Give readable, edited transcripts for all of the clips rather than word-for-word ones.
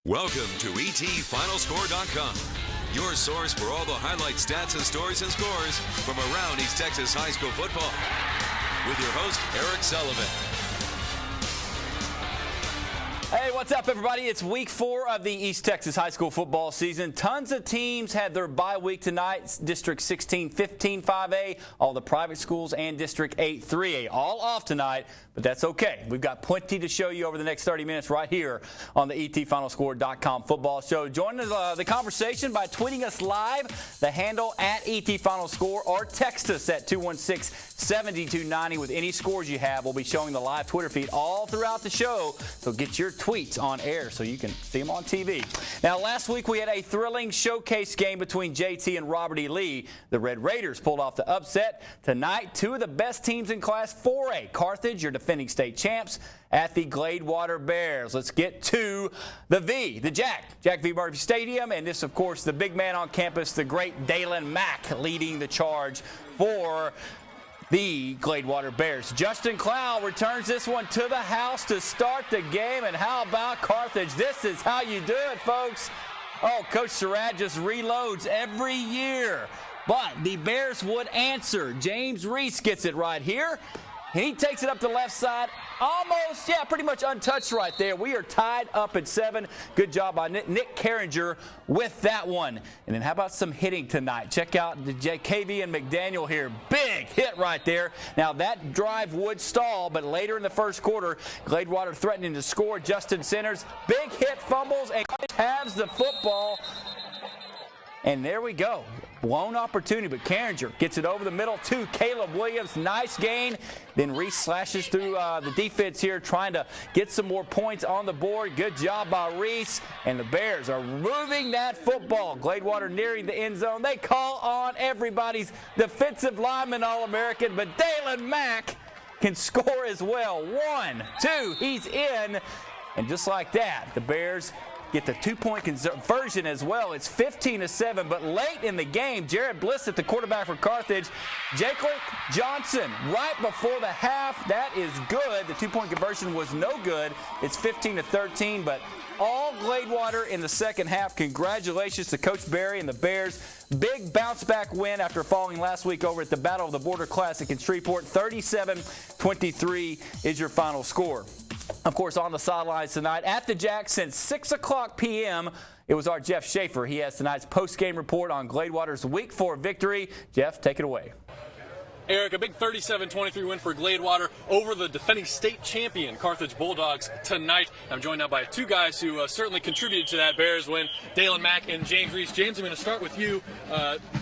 Welcome to ETFinalScore.com, your source for all the highlight stats and stories and scores from around East Texas high school football. With your host, Eric Sullivan. Hey, what's up, everybody? It's week 4 of the East Texas high school football season. Tons of teams had their bye week tonight. District 16, 15, 5A, all the private schools, and District 8, 3A, all off tonight, but that's okay. We've got plenty to show you over the next 30 minutes right here on the ETFinalScore.com football show. Join the conversation by tweeting us live, the handle at ETFinalScore, or text us at 216-7290 with any scores you have. We'll be showing the live Twitter feed all throughout the show, so get your tweets on air so you can see them on TV. Now, last week we had a thrilling showcase game between JT and Robert E. Lee. The Red Raiders pulled off the upset. Tonight, two of the best teams in Class 4A, Carthage, your defending state champs, at the Gladewater Bears. Let's get to the Jack V. Murphy Stadium, and this, of course, the big man on campus, the great Dalen Mack, leading the charge for the Gladewater Bears. Justin Clow returns this one to the house to start the game. And how about Carthage? This is how you do it, folks. Oh, Coach Surratt just reloads every year. But the Bears would answer. James Reese gets it right here. He takes it up the left side. Almost, pretty much untouched right there. We are tied up at 7. Good job by Nick Carringer with that one. And then how about some hitting tonight? Check out the KV and McDaniel here. Big hit right there. Now, that drive would stall, but later in the first quarter, Gladewater threatening to score. Justin Centers, big hit, fumbles, and halves the football. And there we go. Blown opportunity, but Carringer gets it over the middle to Caleb Williams. Nice gain. Then Reese slashes through the defense here, trying to get some more points on the board. Good job by Reese. And the Bears are moving that football. Gladewater nearing the end zone. They call on everybody's defensive lineman All-American, but Dalen Mack can score as well. 1, 2, he's in. And just like that, the Bears get the 2-point conversion as well. It's 15-7, but late in the game, Jared Bliss at the quarterback for Carthage. Jacob Johnson right before the half. That is good. The 2-point conversion was no good. It's 15-13, but all Gladewater in the second half. Congratulations to Coach Barry and the Bears. Big bounce-back win after falling last week over at the Battle of the Border Classic in Shreveport. 37-23 is your final score. Of course, on the sidelines tonight at the Jack since 6 o'clock p.m., it was our Jeff Schaefer. He has tonight's post-game report on Gladewater's Week 4 victory. Jeff, take it away. Eric, a big 37-23 win for Gladewater over the defending state champion Carthage Bulldogs tonight. I'm joined now by two guys who certainly contributed to that Bears win, Dalen Mack and James Reese. James, I'm going to start with you.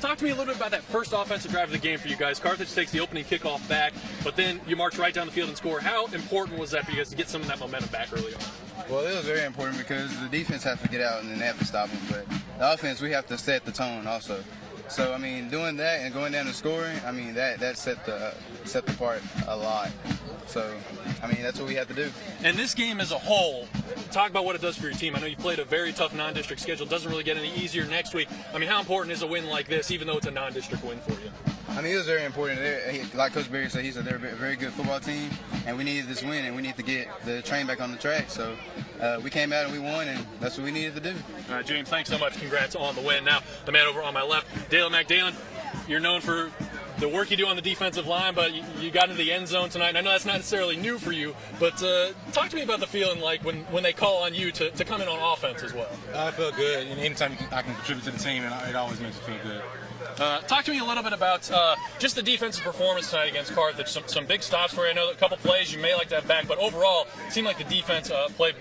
Talk to me a little bit about that first offensive drive of the game for you guys. Carthage takes the opening kickoff back, but then you march right down the field and score. How important was that for you guys to get some of that momentum back early on? Well, it was very important because the defense has to get out and then they have to stop them. But the offense, we have to set the tone also. So, I mean, doing that and going down and scoring, I mean, that set the part a lot. So, I mean, that's what we have to do. And this game as a whole, talk about what it does for your team. I know you played a very tough non-district schedule. It doesn't really get any easier next week. I mean, how important is a win like this, even though it's a non-district win for you? I mean, it was very important. Like Coach Barry said, they're a very good football team, and we needed this win, and we need to get the train back on the track. So we came out and we won, and that's what we needed to do. All right, James, thanks so much. Congrats on the win. Now, the man over on my left, Dalen Mack. Dalen, you're known for the work you do on the defensive line, but you got into the end zone tonight. And I know that's not necessarily new for you, but talk to me about the feeling like when they call on you to come in on offense as well. I feel good, and anytime I can contribute to the team, it always makes me feel good. Talk to me a little bit about just the defensive performance tonight against Carthage. Some big stops for you. I know that a couple plays you may like to have back, but overall, it seemed like the defense played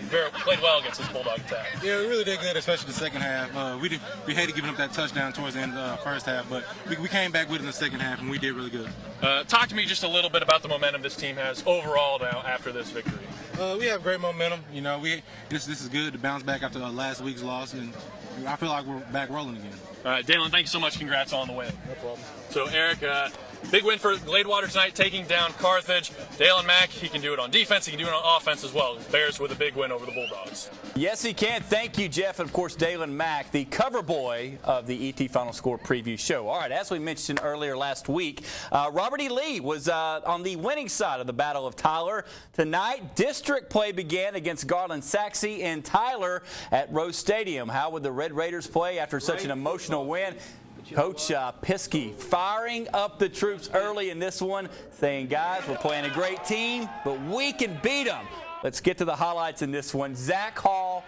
well against this Bulldog attack. Yeah, we really did good, especially the second half. We hated giving up that touchdown towards the end of the first half, but we came back with it in the second half, and we did really good. Talk to me just a little bit about the momentum this team has overall now after this victory. We have great momentum. You know, this is good to bounce back after last week's loss, and I feel like we're back rolling again. All right, Dalen, thank you so much. Congrats on the win. No problem. So, Eric, Big win for Gladewater tonight, taking down Carthage. Dalen Mack, he can do it on defense, he can do it on offense as well. Bears with a big win over the Bulldogs. Yes, he can. Thank you, Jeff. And, of course, Dalen Mack, the cover boy of the ET Final Score preview show. All right, as we mentioned earlier last week, Robert E. Lee was on the winning side of the Battle of Tyler. Tonight, district play began against Garland Saxe in Tyler at Rose Stadium. How would the Red Raiders play after such an emotional win? Coach Piskey firing up the troops early in this one, saying, guys, we're playing a great team, but we can beat them. Let's get to the highlights in this one. Zach Hall,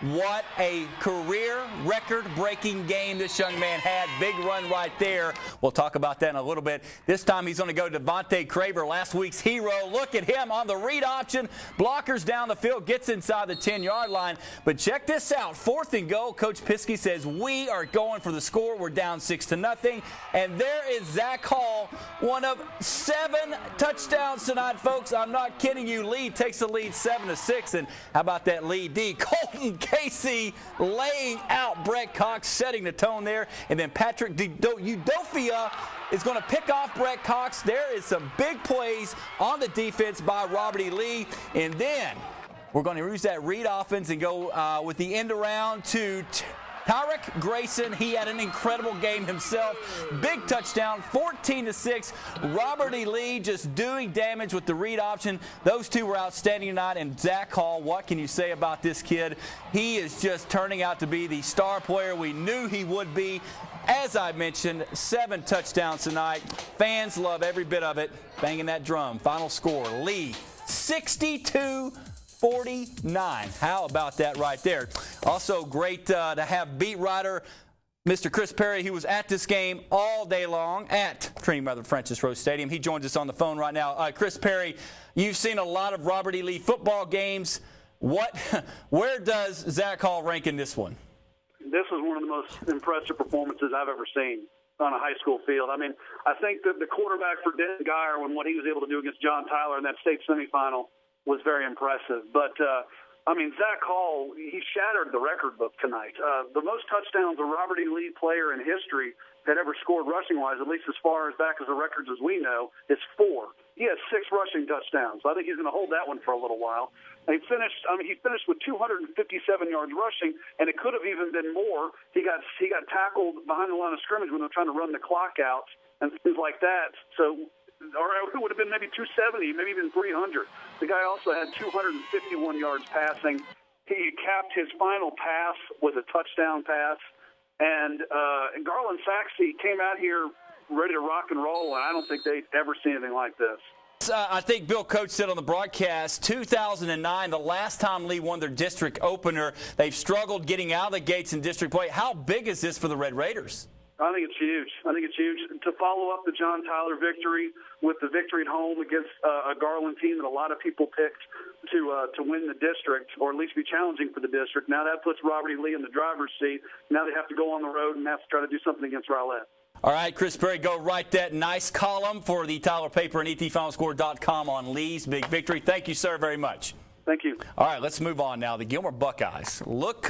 what a career record-breaking game this young man had. Big run right there. We'll talk about that in a little bit. This time he's going to go to Devontae Craver, last week's hero. Look at him on the read option. Blockers down the field, gets inside the 10-yard line. But check this out. 4th and goal. Coach Piskey says, we are going for the score. We're down 6-0. And there is Zach Hall, one of 7 touchdowns tonight, folks. I'm not kidding you. Lee takes the lead 7-6. And how about that lead D? Colton Casey laying out Brett Cox, setting the tone there. And then Patrick Udofia is going to pick off Brett Cox. There is some big plays on the defense by Robert E. Lee. And then we're going to use that read offense and go with the end around to Tyrek Grayson. He had an incredible game himself. Big touchdown, 14-6. Robert E. Lee just doing damage with the read option. Those two were outstanding tonight. And Zach Hall, what can you say about this kid? He is just turning out to be the star player we knew he would be. As I mentioned, 7 touchdowns tonight. Fans love every bit of it. Banging that drum. Final score, Lee 62-49. How about that right there? Also great to have beat writer Mr. Chris Perry. He was at this game all day long at Trinity Mother Francis Rose Stadium. He joins us on the phone right now. Chris Perry, you've seen a lot of Robert E. Lee football games. Where does Zach Hall rank in this one? This was one of the most impressive performances I've ever seen on a high school field. I mean, I think that the quarterback for Denton Geyer, when what he was able to do against John Tyler in that state semifinal, was very impressive. But, I mean, Zach Hall, he shattered the record book tonight. The most touchdowns a Robert E. Lee player in history had ever scored rushing-wise, at least as far as back as the records as we know, is 4. He has 6 rushing touchdowns. So I think he's going to hold that one for a little while. And he finished with 257 yards rushing, and it could have even been more. He got tackled behind the line of scrimmage when they were trying to run the clock out and things like that. So, or it would have been maybe 270, maybe even 300. The guy also had 251 yards passing. He capped his final pass with a touchdown pass. And Garland Saxe came out here ready to rock and roll, and I don't think they'd ever seen anything like this. I think Bill Coach said on the broadcast, 2009, the last time Lee won their district opener. They've struggled getting out of the gates in district play. How big is this for the Red Raiders? I think it's huge. To follow up the John Tyler victory with the victory at home against a Garland team that a lot of people picked to win the district, or at least be challenging for the district. Now that puts Robert E. Lee in the driver's seat. Now they have to go on the road and have to try to do something against Rowlett. All right, Chris Perry, go write that nice column for the Tyler paper and ETFinalScore.com on Lee's big victory. Thank you, sir, very much. Thank you. All right, let's move on now. The Gilmer Buckeyes look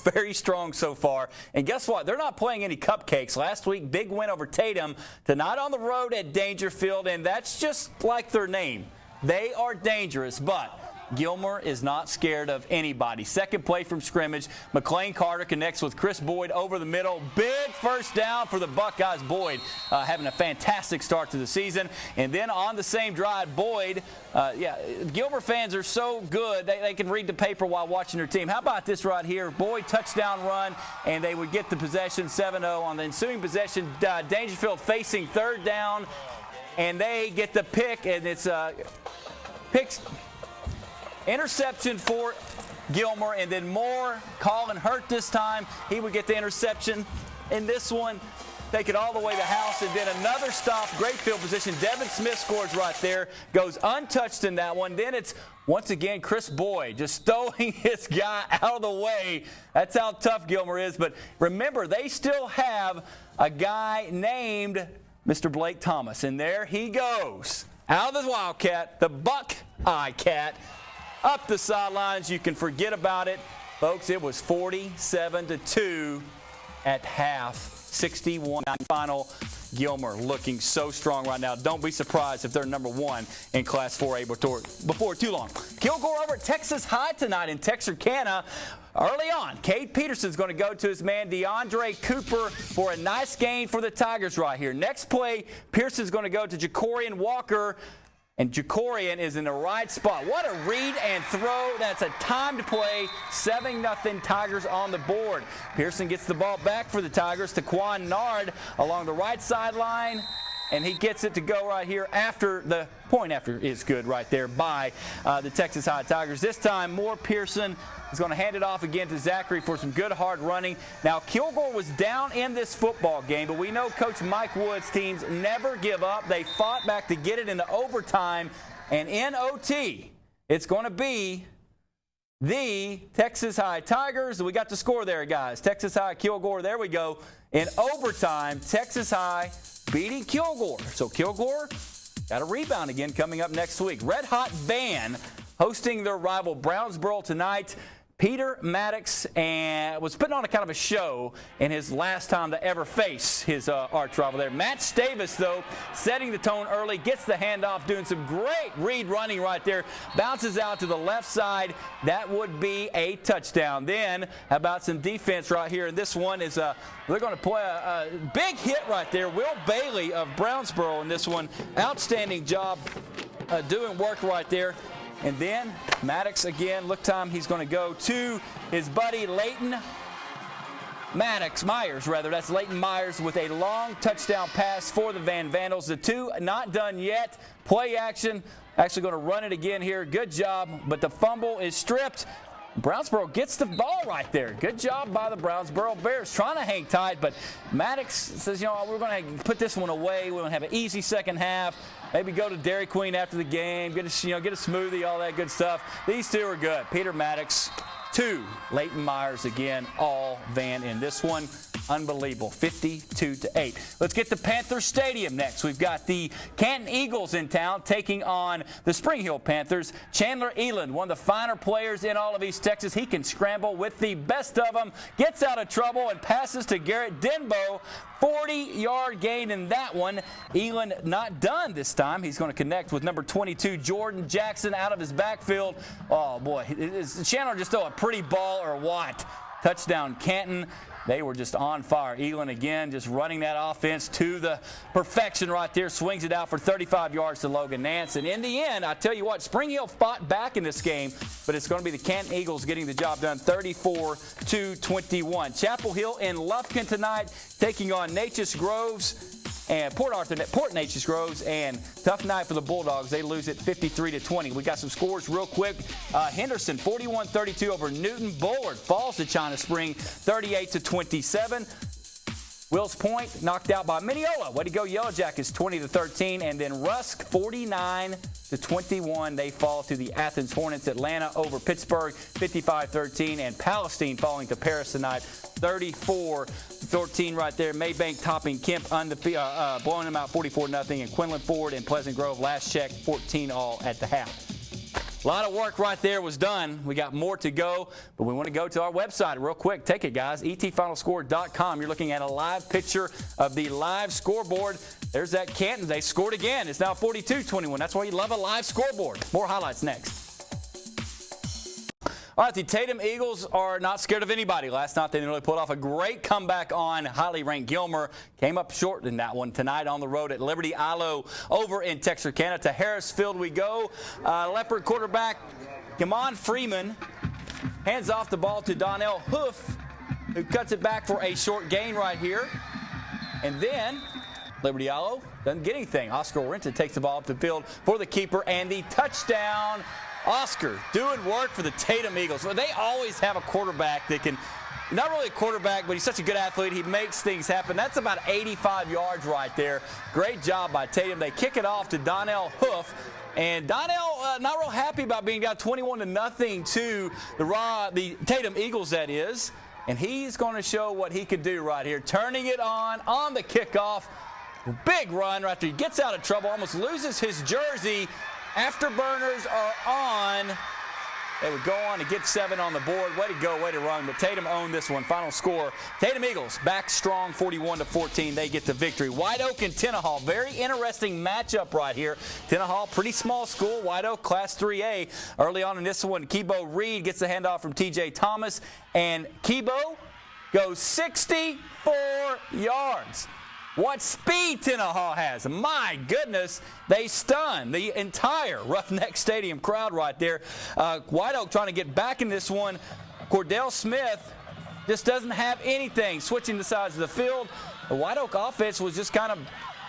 very strong so far. And guess what? They're not playing any cupcakes. Last week, big win over Tatum. Tonight on the road at Dangerfield, and that's just like their name. They are dangerous, but Gilmer is not scared of anybody. Second play from scrimmage. McLean Carter connects with Chris Boyd over the middle. Big first down for the Buckeyes. Boyd having a fantastic start to the season. And then on the same drive, Boyd, Gilmer fans are so good they can read the paper while watching their team. How about this right here? Boyd touchdown run, and they would get the possession 7-0. On the ensuing possession, Dangerfield facing third down, and they get the pick, and it's picks. Interception for Gilmer, and then more. Colin Hurt this time. He would get the interception in this one. Take it all the way to the house, and then another stop. Great field position. Devin Smith scores right there. Goes untouched in that one. Then it's, once again, Chris Boyd just stowing his guy out of the way. That's how tough Gilmer is. But remember, they still have a guy named Mr. Blake Thomas. And there he goes. Out of the Wildcat, the Buckeye Cat. Up the sidelines, you can forget about it. Folks, it was 47-2 at half, 61 final. Gilmer looking so strong right now. Don't be surprised if they're number 1 in Class 4A before too long. Kilgore over at Texas High tonight in Texarkana. Early on, Cade Peterson's going to go to his man DeAndre Cooper for a nice gain for the Tigers right here. Next play, Pearson's going to go to Jacorian Walker. And Jacorian is in the right spot. What a read and throw. That's a timed play. 7-0 Tigers on the board. Pearson gets the ball back for the Tigers to Quan Nard along the right sideline. And he gets it to go right here after the point after is good right there by the Texas High Tigers. This time, Moore Pearson is going to hand it off again to Zachary for some good hard running. Now, Kilgore was down in this football game, but we know Coach Mike Wood's teams never give up. They fought back to get it into overtime. And in OT, it's going to be the Texas High Tigers. We got the score there, guys. Texas High, Kilgore. There we go. In overtime, Texas High beating Kilgore. So Kilgore got a rebound again coming up next week. Red Hot Band hosting their rival Brownsboro tonight. Peter Maddox was putting on a kind of a show in his last time to ever face his arch rival there. Matt Davis, though, setting the tone early, gets the handoff, doing some great read running right there, bounces out to the left side. That would be a touchdown. Then, how about some defense right here? And this one is they're going to play a big hit right there. Will Bailey of Brownsboro in this one. Outstanding job doing work right there. And then Maddox again, look time, he's going to go to his buddy Leighton Myers. That's Leighton Myers with a long touchdown pass for the Van Vandals. The two not done yet. Play action. Actually going to run it again here. Good job, but the fumble is stripped. Brownsboro gets the ball right there. Good job by the Brownsboro Bears trying to hang tight, but Maddox says, we're going to put this one away. We're going to have an easy second half. Maybe go to Dairy Queen after the game, get a smoothie, all that good stuff. These two are good. Peter Maddox, 2. Leighton Myers again, all Van in this one. Unbelievable, 52-8. Let's get to Panther Stadium next. We've got the Canton Eagles in town taking on the Spring Hill Panthers. Chandler Eland, one of the finer players in all of East Texas. He can scramble with the best of them, gets out of trouble and passes to Garrett Denbo. 40-yard gain in that one. Eland not done this time. He's going to connect with number 22, Jordan Jackson, out of his backfield. Oh, boy. Is Chandler just throw a pretty ball or what? Touchdown, Canton. They were just on fire. Eland again just running that offense to the perfection right there. Swings it out for 35 yards to Logan Nance. And in the end, I tell you what, Spring Hill fought back in this game, but it's going to be the Canton Eagles getting the job done 34-21. Chapel Hill in Lufkin tonight taking on Natchez Groves. And Port Natchez Groves, and tough night for the Bulldogs. They lose it 53-20. We got some scores real quick. Henderson 41-32 over Newton. Bullard falls to China Spring 38-27. Wills Point knocked out by Mineola. Way to go, Yellow Jackets 20-13, and then Rusk 49-21. They fall to the Athens Hornets. Atlanta over Pittsburgh 55-13, and Palestine falling to Paris tonight 34-13 right there. Maybank topping Kemp blowing them out 44-0, and Quinlan Ford and Pleasant Grove last check 14-all at the half. A lot of work right there was done. We got more to go, but we want to go to our website real quick. Take it, guys. ETFinalScore's.com. You're looking at a live picture of the live scoreboard. There's that Canton. They scored again. It's now 42-21. That's why you love a live scoreboard. More highlights next. All right, the Tatum Eagles are not scared of anybody. Last night, they really pulled off a great comeback on highly ranked Gilmer. Came up short in that one tonight on the road at Liberty Ilo over in Texarkana. To Harrisfield we go. Leopard quarterback Gamon Freeman hands off the ball to Donnell Hoof, who cuts it back for a short gain right here. And then Liberty Ilo doesn't get anything. Oscar Renta takes the ball up the field for the keeper, and the touchdown. Oscar doing work for the Tatum Eagles. Well, they always have a quarterback that can, not really a quarterback, but he's such a good athlete. He makes things happen. That's about 85 yards right there. Great job by Tatum. They kick it off to Donnell Hoof. And Donnell not real happy about being down 21-0 to the Tatum Eagles, that is. And he's going to show what he can do right here. Turning it on the kickoff. Big run right after he gets out of trouble, almost loses his jersey. Afterburners are on. They would go on to get 7 on the board. Way to go, way to run. But Tatum owned this one. Final score, Tatum Eagles back strong 41-14. They get the victory. White Oak and Tenaha, very interesting matchup right here. Tenaha, pretty small school. White Oak, Class 3A. Early on in this one, Kebo Reed gets the handoff from T.J. Thomas. And Kebo goes 64 yards. What speed Tenaha has. My goodness, they stun the entire Roughneck Stadium crowd right there. White Oak trying to get back in this one. Cordell Smith just doesn't have anything. Switching the sides of the field. The White Oak offense was just kind of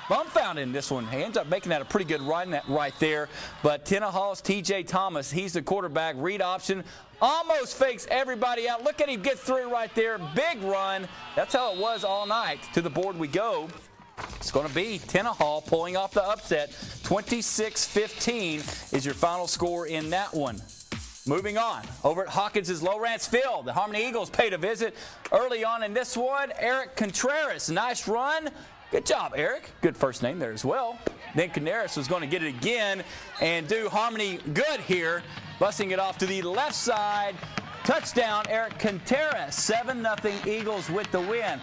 dumbfounded in this one. He ends up making that a pretty good run right there. But Tenaha's T.J. Thomas, he's the quarterback. Read option. Almost fakes everybody out. Look at him get through right there. Big run. That's how it was all night. To the board we go. It's going to be Tenaha pulling off the upset. 26-15 is your final score in that one. Moving on, over at Hawkins' Lowrance Field, the Harmony Eagles paid a visit early on in this one. Eric Contreras, nice run. Good job, Eric. Good first name there as well. Then Contreras was going to get it again and do Harmony good here. Busting it off to the left side. Touchdown, Eric Contreras. 7-0 Eagles with the win.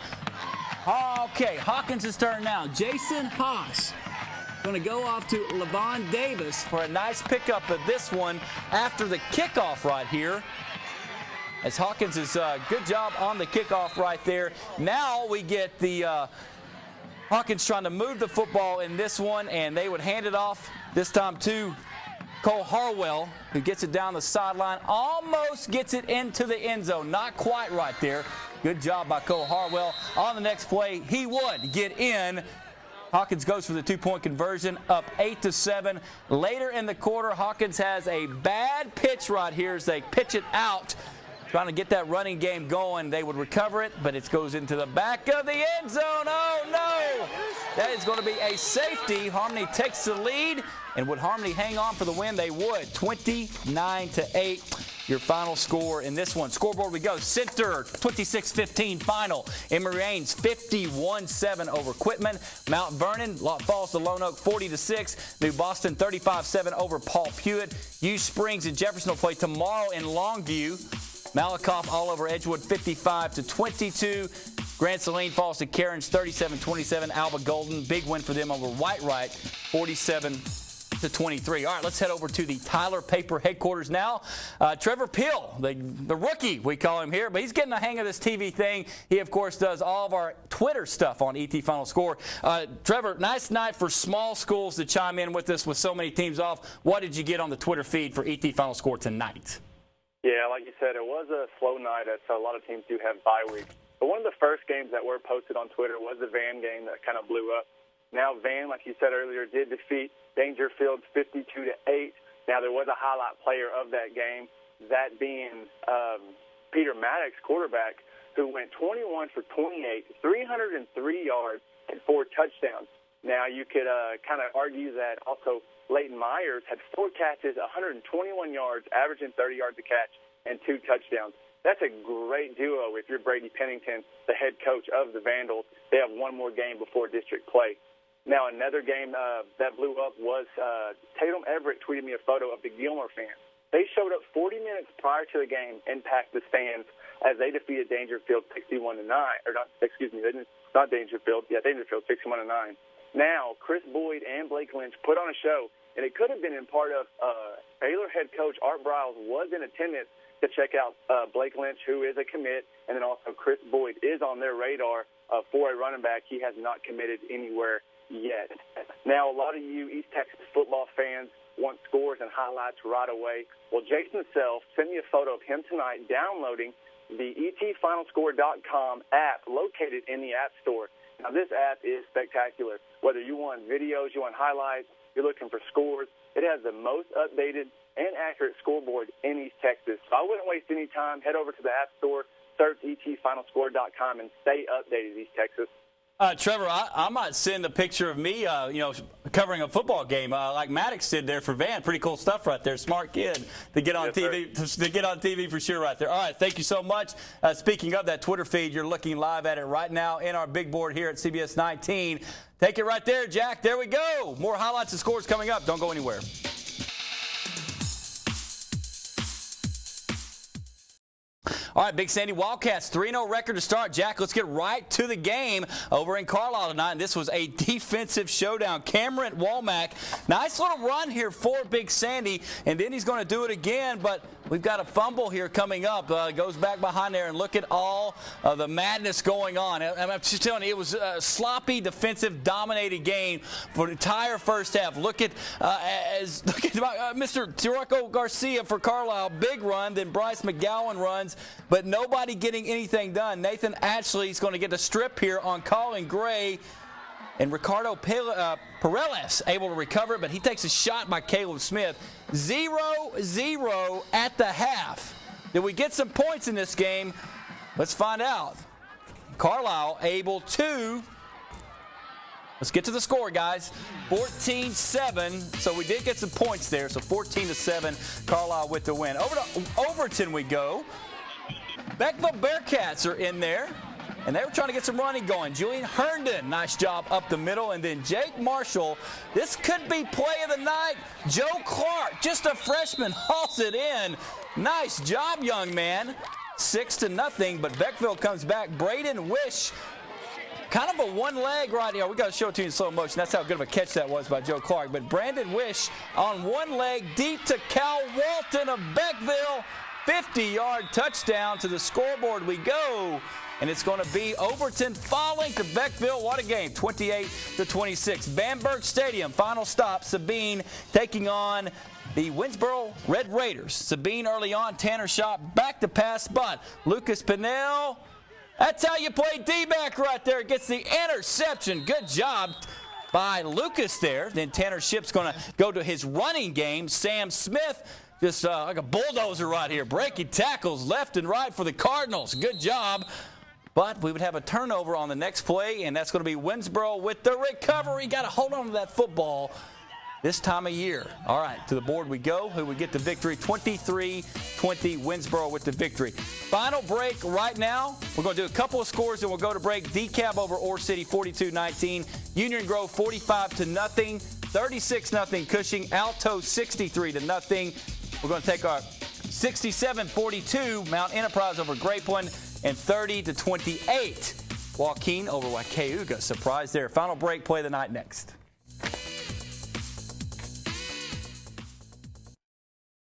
Okay, Hawkins' turn now. Jason Haas going to go off to Levon Davis for a nice pickup of this one after the kickoff right here. As Hawkins is good job on the kickoff right there. Now we get the Hawkins trying to move the football in this one, and they would hand it off this time to Cole Harwell, who gets it down the sideline, almost gets it into the end zone. Not quite right there. Good job by Cole Harwell. On the next play, he would get in. Hawkins goes for the 2-point conversion, up 8-7. Later in the quarter, Hawkins has a bad pitch right here as they pitch it out. Trying to get that running game going. They would recover it, but it goes into the back of the end zone. Oh, no! That is going to be a safety. Harmony takes the lead. And would Harmony hang on for the win? They would. 29-8, your final score in this one. Scoreboard we go. Center, 26-15 final. Emory Ames, 51-7 over Quitman. Mount Vernon falls to Lone Oak, 40-6. New Boston, 35-7 over Paul Pewitt. U Springs and Jefferson will play tomorrow in Longview. Malakoff all over Edgewood, 55-22. Grand Saline falls to Cairns, 37-27. Alba Golden, big win for them over Whitewright, 47-23. All right, let's head over to the Tyler Paper headquarters now. Trevor Peel, the rookie, we call him here, but he's getting the hang of this TV thing. He, of course, does all of our Twitter stuff on ET Final Score. Trevor, nice night for small schools to chime in with us with so many teams off. What did you get on the Twitter feed for ET Final Score tonight? Yeah, like you said, it was a slow night, as a lot of teams do have bye weeks. But one of the first games that were posted on Twitter was the Van game that kind of blew up. Now, Van, like you said earlier, did defeat Dangerfield 52-8. Now, there was a highlight player of that game, that being Peter Maddox, quarterback, who went 21 for 28, 303 yards, and 4 touchdowns. Now, you could kind of argue that also Leighton Myers had 4 catches, 121 yards, averaging 30 yards a catch, and 2 touchdowns. That's a great duo if you're Brady Pennington, the head coach of the Vandals. They have one more game before district play. Now, another game that blew up was Tatum Everett tweeted me a photo of the Gilmore fans. They showed up 40 minutes prior to the game and packed the stands as they defeated Dangerfield 61-9. Or not, excuse me, not Dangerfield. Yeah, Dangerfield 61-9. Now, Chris Boyd and Blake Lynch put on a show, and it could have been in part of Baylor head coach Art Briles was in attendance to check out Blake Lynch, who is a commit, and then also Chris Boyd is on their radar for a running back. He has not committed anywhere yet. Now, a lot of you East Texas football fans want scores and highlights right away. Well, Jason Self sent me a photo of him tonight downloading the ETFinalScore.com app located in the App Store. Now, this app is spectacular. Whether you want videos, you want highlights, you're looking for scores, it has the most updated and accurate scoreboard in East Texas. So I wouldn't waste any time. Head over to the App Store, search ETFinalScore.com, and stay updated, East Texas. Trevor, I might send a picture of me, covering a football game like Maddox did there for Van. Pretty cool stuff right there. Smart kid to get on TV. To get on TV for sure right there. All right, thank you so much. Speaking of that Twitter feed, you're looking live at it right now in our big board here at CBS 19. Take it right there, Jack. There we go. More highlights and scores coming up. Don't go anywhere. All right, Big Sandy Wildcats, 3-0 record to start. Jack, let's get right to the game over in Carlisle tonight. This was a defensive showdown. Cameron Womack, nice little run here for Big Sandy, and then he's going to do it again, but we've got a fumble here coming up. Goes back behind there, and look at all of the madness going on. I'm just telling you, it was a sloppy, defensive, dominated game for the entire first half. Look at Mr. Tiroco Garcia for Carlisle, big run, then Bryce McGowan runs, but nobody getting anything done. Nathan Ashley is going to get a strip here on Colin Gray, and Ricardo Perales able to recover, but he takes a shot by Caleb Smith. 0-0 at the half. Did we get some points in this game? Let's find out. Carlisle able to, let's get to the score, guys. 14-7, so we did get some points there. So 14-7, Carlisle with the win. Over to Overton we go. Beckville Bearcats are in there, and they were trying to get some running going. Julian Herndon, nice job up the middle, and then Jake Marshall. This could be play of the night. Joe Clark, just a freshman, hauls it in. Nice job, young man. 6-0, but Beckville comes back. Braden Wish, kind of a one leg right here. We got to show it to you in slow motion. That's how good of a catch that was by Joe Clark. But Brandon Wish on one leg, deep to Cal Walton of Beckville. 50-yard touchdown. To the scoreboard we go. And it's going to be Overton falling to Beckville. What a game, 28-26. Bamberg Stadium, final stop. Sabine taking on the Winsboro Red Raiders. Sabine early on, Tanner shot back to pass, but Lucas Pinnell, that's how you play D-back right there. Gets the interception. Good job by Lucas there. Then Tanner Ship's going to go to his running game. Sam Smith, just like a bulldozer right here, breaking tackles left and right for the Cardinals. Good job. But we would have a turnover on the next play, and that's going to be Winsboro with the recovery. Got to hold on to that football this time of year. All right, to the board we go. Who would get the victory? 23-20, Winsboro with the victory. Final break right now. We're going to do a couple of scores, and we'll go to break. DeKalb over Ore City, 42-19. Union Grove, 45-0. 36-0 Cushing. Alto, 63-0. We're going to take our 67-42 Mount Enterprise over Grapeland, and 30-28 Joaquin over Wacauga. Surprise there. Final break, play of the night next.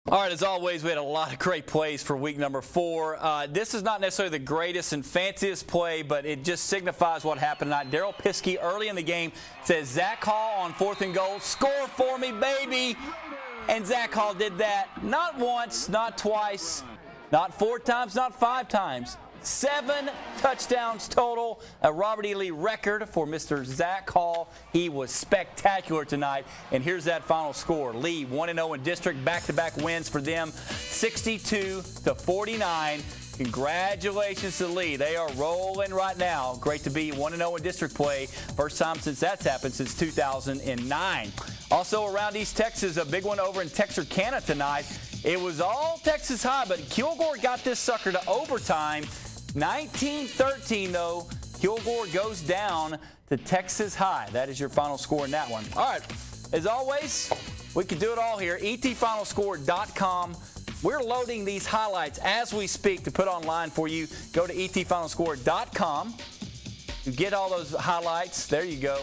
All right, as always, we had a lot of great plays for week number 4. This is not necessarily the greatest and fanciest play, but it just signifies what happened tonight. Daryl Piskey early in the game says, Zach Hall on 4th and goal, score for me, baby. And Zach Hall did that not once, not twice, not 4 times, not 5 times. 7 touchdowns total, a Robert E. Lee record for Mr. Zach Hall. He was spectacular tonight. And here's that final score. Lee 1-0 in district, back-to-back wins for them, 62-49. Congratulations to Lee. They are rolling right now. Great to be 1-0 in district play. First time since that's happened since 2009. Also around East Texas, a big one over in Texarkana tonight. It was all Texas High, but Kilgore got this sucker to overtime. 19-13, though. Kilgore goes down to Texas High. That is your final score in that one. All right. As always, we can do it all here. ETFinalScore.com. We're loading these highlights as we speak to put online for you. Go to ETFinalScore.com. You get all those highlights. There you go.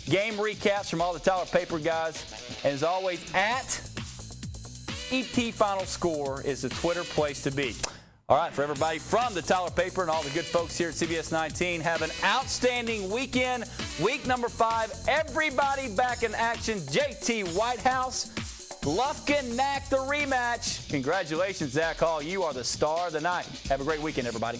Game recaps from all the Tyler Paper guys. And as always, at ET Final Score is the Twitter place to be. All right, for everybody from the Tyler Paper and all the good folks here at CBS 19, have an outstanding weekend. Week number 5, everybody back in action. JT Whitehouse, Lufkin Knack the rematch. Congratulations, Zach Hall. You are the star of the night. Have a great weekend, everybody.